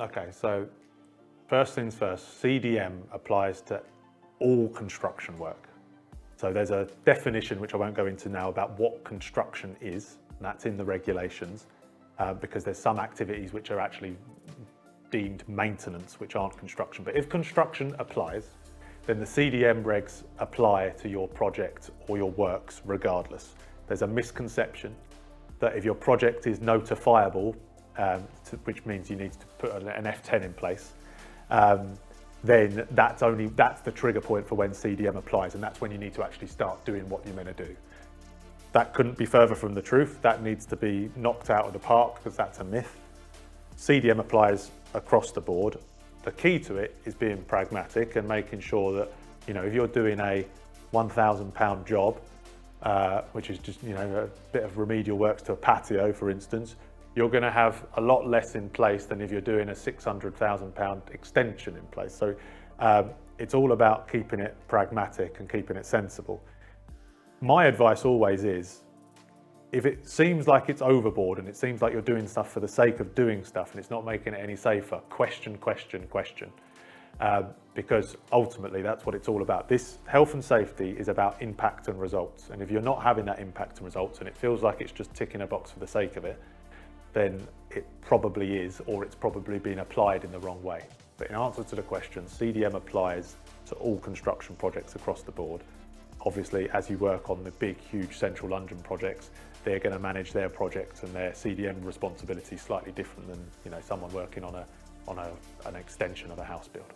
Okay, so first things first, CDM applies to all construction work. So there's a definition, which I won't go into now, about what construction is, and that's in the regulations, because there's some activities which are actually deemed maintenance, which aren't construction. But if construction applies, then the CDM regs apply to your project or your works regardless. There's a misconception that if your project is notifiable, which means you need to put an F10 in place, then that's the trigger point for when CDM applies, and that's when you need to actually start doing what you're meant to do. That couldn't be further from the truth. That needs to be knocked out of the park because that's a myth. CDM applies across the board. The key to it is being pragmatic and making sure that, if you're doing a £1,000 job, which is just, a bit of remedial works to a patio, for instance, you're going to have a lot less in place than if you're doing a £600,000 extension in place. So it's all about keeping it pragmatic and keeping it sensible. My advice always is, if it seems like it's overboard and it seems like you're doing stuff for the sake of doing stuff and it's not making it any safer, question. Because ultimately that's what it's all about. This health and safety is about impact and results. And if you're not having that impact and results and it feels like it's just ticking a box for the sake of it, then it probably is, or it's probably been applied in the wrong way. But in answer to the question, CDM applies to all construction projects across the board. Obviously, as you work on the big, huge central London projects, they're going to manage their projects and their CDM responsibility slightly different than someone working on an extension of a house build.